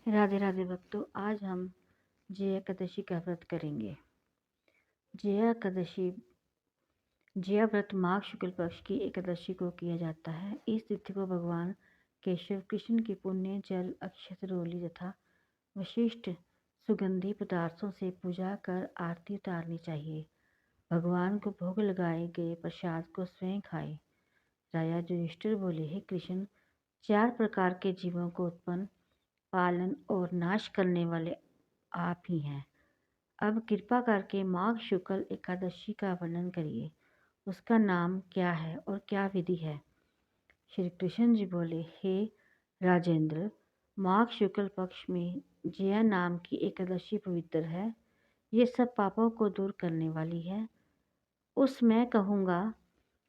राधे राधे भक्तों, आज हम जया एकादशी का व्रत करेंगे। जया एकादशी जया व्रत माघ शुक्ल पक्ष की एकादशी को किया जाता है। इस तिथि को भगवान केशव कृष्ण की पुण्य जल अक्षत रोली तथा विशिष्ट सुगंधी पदार्थों से पूजा कर आरती उतारनी चाहिए। भगवान को भोग लगाए गए प्रसाद को स्वयं खाए। राजा युधिष्ठिर बोले, हे कृष्ण, 4 प्रकार के जीवों को उत्पन्न, पालन और नाश करने वाले आप ही हैं। अब कृपा करके माघ शुक्ल एकादशी का वर्णन करिए। उसका नाम क्या है और क्या विधि है? श्री कृष्ण जी बोले, हे राजेंद्र, माघ शुक्ल पक्ष में जया नाम की एकादशी पवित्र है। ये सब पापों को दूर करने वाली है। मैं कहूँगा,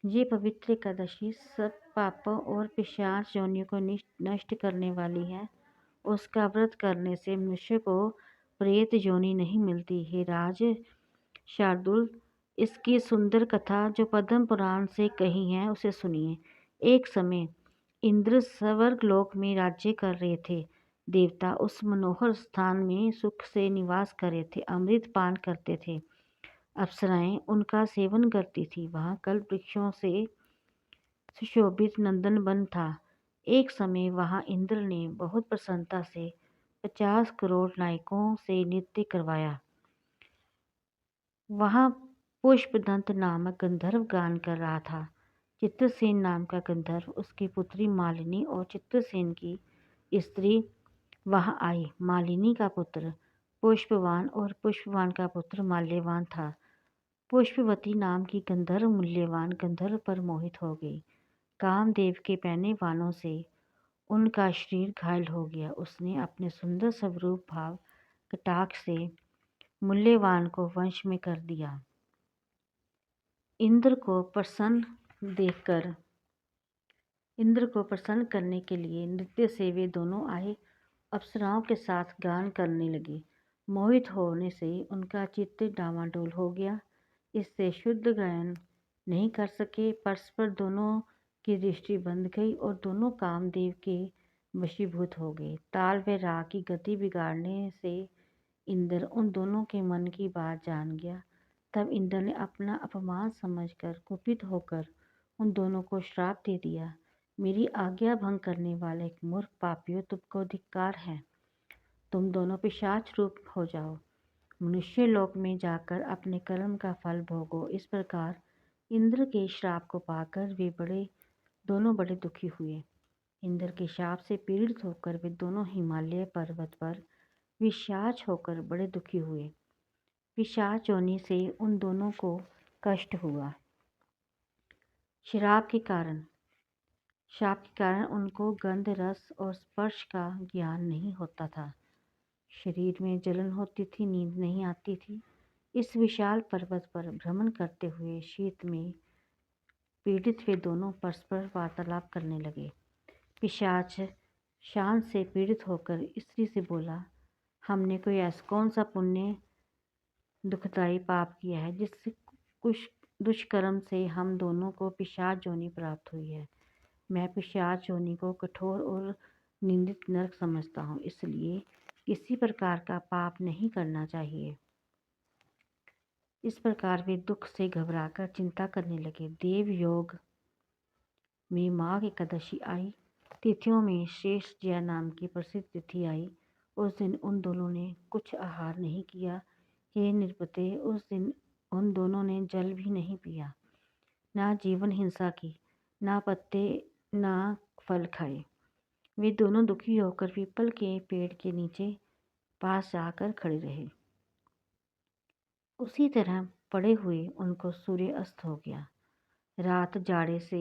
ये पवित्र एकादशी सब पापों और पिशाच योनियों को नष्ट करने वाली है। उसका व्रत करने से मनुष्य को प्रेत योनि नहीं मिलती। हे राज शार्दुल, इसकी सुंदर कथा जो पद्म पुराण से कही है उसे सुनिए। एक समय इंद्र स्वर्ग लोक में राज्य कर रहे थे। देवता उस मनोहर स्थान में सुख से निवास कर रहे थे, अमृत पान करते थे। अप्सराएं उनका सेवन करती थी। वहाँ कल्प वृक्षों से सुशोभित नंदन वन था। एक समय वहाँ इंद्र ने बहुत प्रसन्नता से 50 करोड़ नायकों से नृत्य करवाया। वहाँ पुष्पदंत नामक गंधर्व गान कर रहा था। चित्रसेन नाम का गंधर्व, उसकी पुत्री मालिनी और चित्रसेन की स्त्री वहाँ आई। मालिनी का पुत्र पुष्पवान और पुष्पवान का पुत्र माल्यवान था। पुष्पवती नाम की गंधर्व मूल्यवान गंधर्व पर मोहित हो गई। कामदेव के पहने वालों से उनका शरीर घायल हो गया। उसने अपने सुंदर स्वरूप भाव कटाक्ष से मूल्यवान को वश में कर दिया। इंद्र को प्रसन्न करने के लिए नृत्य से वे दोनों आए। अप्सराओं के साथ गान करने लगे। मोहित होने से उनका चित्त डामाडोल हो गया। इससे शुद्ध गायन नहीं कर सके। परस्पर दोनों की दृष्टि बंध गई और दोनों कामदेव के वशीभूत हो गए। ताल व राग की गति बिगाड़ने से इंद्र उन दोनों के मन की बात जान गया। तब इंद्र ने अपना अपमान समझकर कुपित होकर उन दोनों को श्राप दे दिया। मेरी आज्ञा भंग करने वाले मूर्ख पापियों, तुमको धिक्कार है। तुम दोनों पिशाच रूप हो जाओ। मनुष्य लोक में जाकर अपने कर्म का फल भोगो। इस प्रकार इंद्र के श्राप को पाकर वे दोनों बड़े दुखी हुए। इंद्र के शाप से पीड़ित होकर वे दोनों हिमालय पर्वत पर पिशाच होकर बड़े दुखी हुए। पिशाच योनि से उन दोनों को कष्ट हुआ। शाप के कारण उनको गंध, रस और स्पर्श का ज्ञान नहीं होता था। शरीर में जलन होती थी, नींद नहीं आती थी। इस विशाल पर्वत पर भ्रमण करते हुए शीत में पीड़ित वे दोनों परस्पर वार्तालाप करने लगे। पिशाच शांत से पीड़ित होकर स्त्री से बोला, हमने कोई ऐसा कौन सा पुण्य दुखदायी पाप किया है जिससे कुछ दुष्कर्म से हम दोनों को पिशाच योनि प्राप्त हुई है। मैं पिशाच योनि को कठोर और निंदित नरक समझता हूँ, इसलिए किसी प्रकार का पाप नहीं करना चाहिए। इस प्रकार वे दुख से घबराकर चिंता करने लगे। देव योग में माघ एकादशी आई। तिथियों में श्रेष्ठ जया नाम की प्रसिद्ध तिथि आई। उस दिन उन दोनों ने कुछ आहार नहीं किया। हे नृपते, उस दिन उन दोनों ने जल भी नहीं पिया, ना जीवन हिंसा की, ना पत्ते ना फल खाए। वे दोनों दुखी होकर पीपल के पेड़ के नीचे पास जाकर खड़े रहे। उसी तरह पड़े हुए उनको सूर्य अस्त हो गया। रात जाड़े से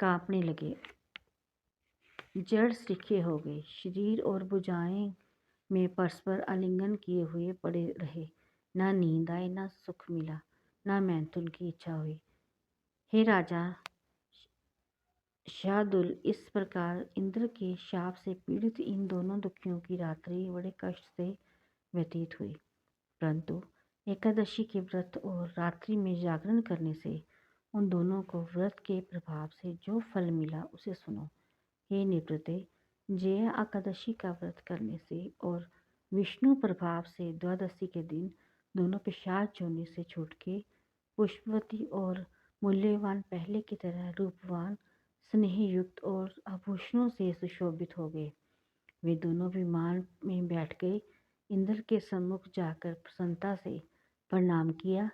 कांपने लगे, जड़ सीखे हो गए। शरीर और भुजाएं में परस्पर आलिंगन किए हुए पड़े रहे। ना नींद आई, ना सुख मिला, ना मैथुन की इच्छा हुई। हे राजा शार्दुल, इस प्रकार इंद्र के शाप से पीड़ित इन दोनों दुखियों की रात्रि बड़े कष्ट से व्यतीत हुई। परंतु एकादशी के व्रत और रात्रि में जागरण करने से उन दोनों को व्रत के प्रभाव से जो फल मिला उसे सुनो। हे निवृत्ते, जया एकादशी का व्रत करने से और विष्णु प्रभाव से द्वादशी के दिन दोनों पिशाच योनि से छूट के पुष्पवती और मूल्यवान पहले की तरह रूपवान, स्नेहयुक्त और आभूषणों से सुशोभित हो गए। वे दोनों विमान में बैठ गए। इंद्र के सम्मुख जाकर प्रसन्नता से प्रणाम किया।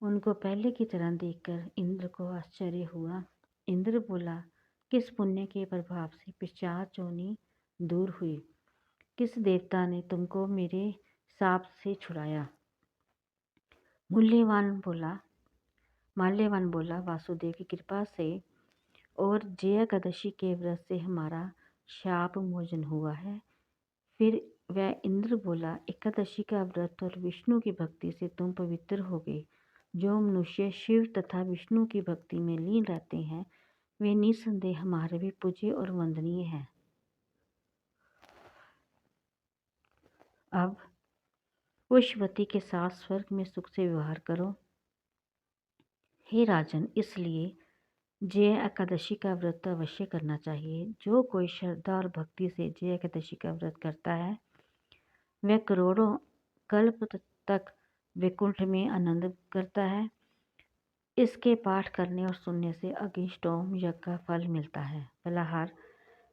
उनको पहले की तरह देखकर इंद्र को आश्चर्य हुआ। इंद्र बोला, किस पुण्य के प्रभाव से पिशाच योनि दूर हुई? किस देवता ने तुमको मेरे शाप से छुड़ाया? माल्यवान बोला, वासुदेव की कृपा से और जया एकादशी के व्रत से हमारा शाप मोचन हुआ है। फिर वह इंद्र बोला, एकादशी का व्रत और विष्णु की भक्ति से तुम पवित्र हो गए। जो मनुष्य शिव तथा विष्णु की भक्ति में लीन रहते हैं वे निसंदेह हमारे भी पूज्य और वंदनीय हैं। अब पुष्पवती के साथ स्वर्ग में सुख से व्यवहार करो। हे राजन, इसलिए जया एकादशी का व्रत अवश्य करना चाहिए। जो कोई श्रद्धा और भक्ति से जया एकादशी का व्रत करता है वह करोड़ों कल्प तक वैकुंठ में आनंद करता है। इसके पाठ करने और सुनने से अग्निष्टोम यज्ञ का फल मिलता है। फलाहार,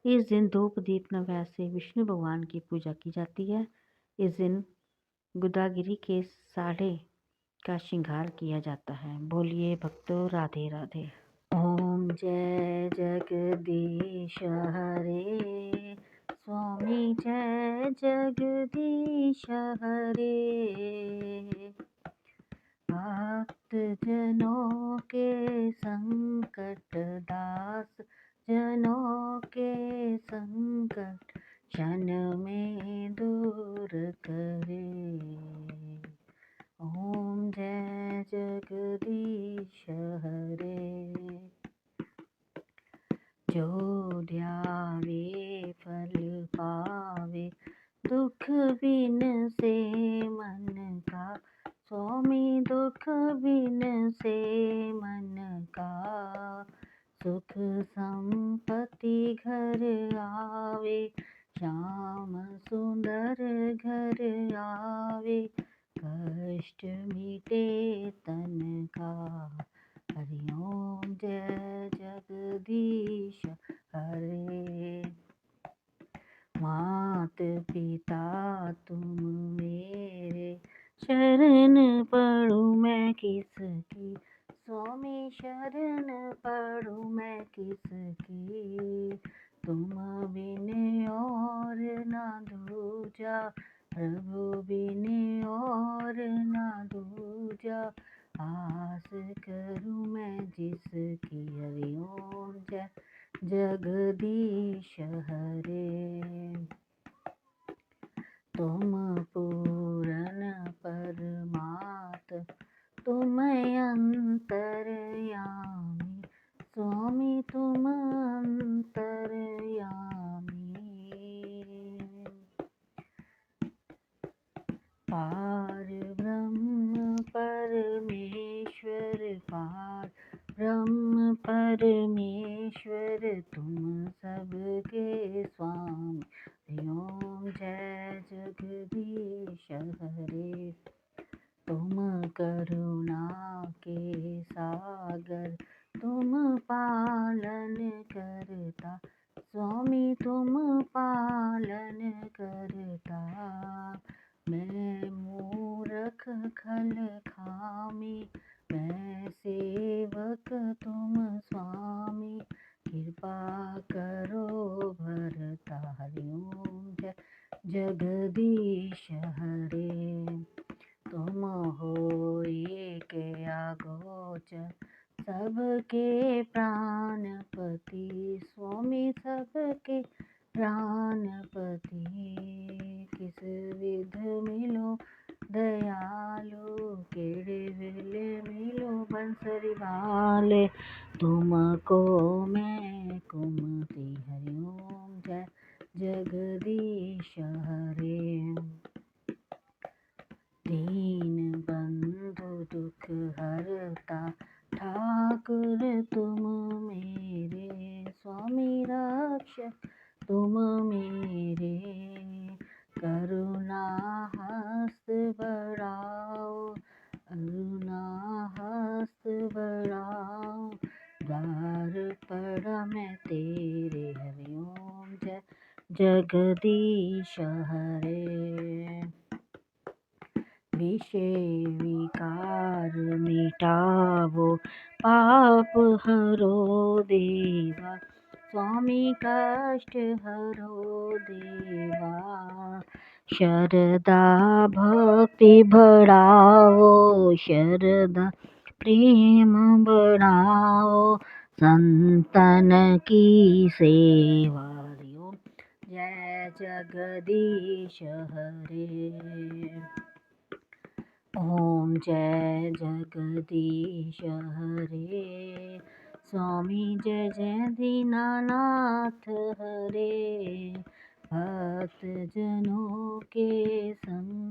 इस दिन धूप दीप नैवेद्य से विष्णु भगवान की पूजा की जाती है। इस दिन गोदागिरी के साढ़े का श्रृंगार किया जाता है। बोलिए भक्तों, राधे राधे। ओम जय जगदीश हरे, स्वामी जय जगदीश हरे। भक्त जनों के संकट दास जनों के संकट क्षण में दूर करे। ओम जय जगदीश हरे। जो ध्यावे फल पावे, दुख बिन से मन का। स्वामी दुख बिन से मन का। सुख संपत्ति घर आवे, श्याम सुंदर घर आवे। कष्ट मिटे तन का। हरि ओम जय जगदीश हरे। मात पिता तुम मेरे, शरण पढ़ूं मैं किसकी। स्वामी शरण पढ़ूं मैं किसकी। तुम बिन और ना दूजा, प्रभु बिन और ना दूजा। आस करूं मैं जिसकी। हरि ओम जय जगदीश हरे। तुम पूरन परमात्म, तुम अंतर्यामी। स्वामी तुम अंतर्यामी। पार ब्रह्म परमेश्वर, पार ब्रह्म परमेश्वर तुम सबके स्वामी। हरि ओम जय जगदीश हरे। तुम करुणा के सागर, तुम पालन करता। स्वामी तुम पालन करता। मैं मूरख खल खामी, मैं सेवक तुम स्वामी। कृपा करो भरता। हरि ओम जय जगदीश हरे। तुम हो एक अगोचर, सबके प्राणपति। स्वामी सबके प्राणपति। किस विध मिलो दयालु, केड़े वेले मिलो बंसरी वाले। तुमको मैं कुमति। हरि ओम जय जगदीश हरे। दीन बंधु दुख हरता, ठाकुर तुम मेरे। स्वामी रक्षक तुम मेरे करुणा हस्त बढ़ाओ, करुणा हस्त बढ़ाओ। द्वार पड़ा मैं तेरे, हरिओम जय जगदीश हरे। विषय विकार मिटावो, पाप हरो देवा, स्वामी कष्ट हरो देवा। शरदा भक्ति बढ़ाओ, शरदा प्रेम बढ़ाओ, संतन की सेवा। हरिओम जय जगदीश हरे। ओम जय जगदीश हरे। स्वामी जय जय दीनानाथ हरे। भक्त जनों के संग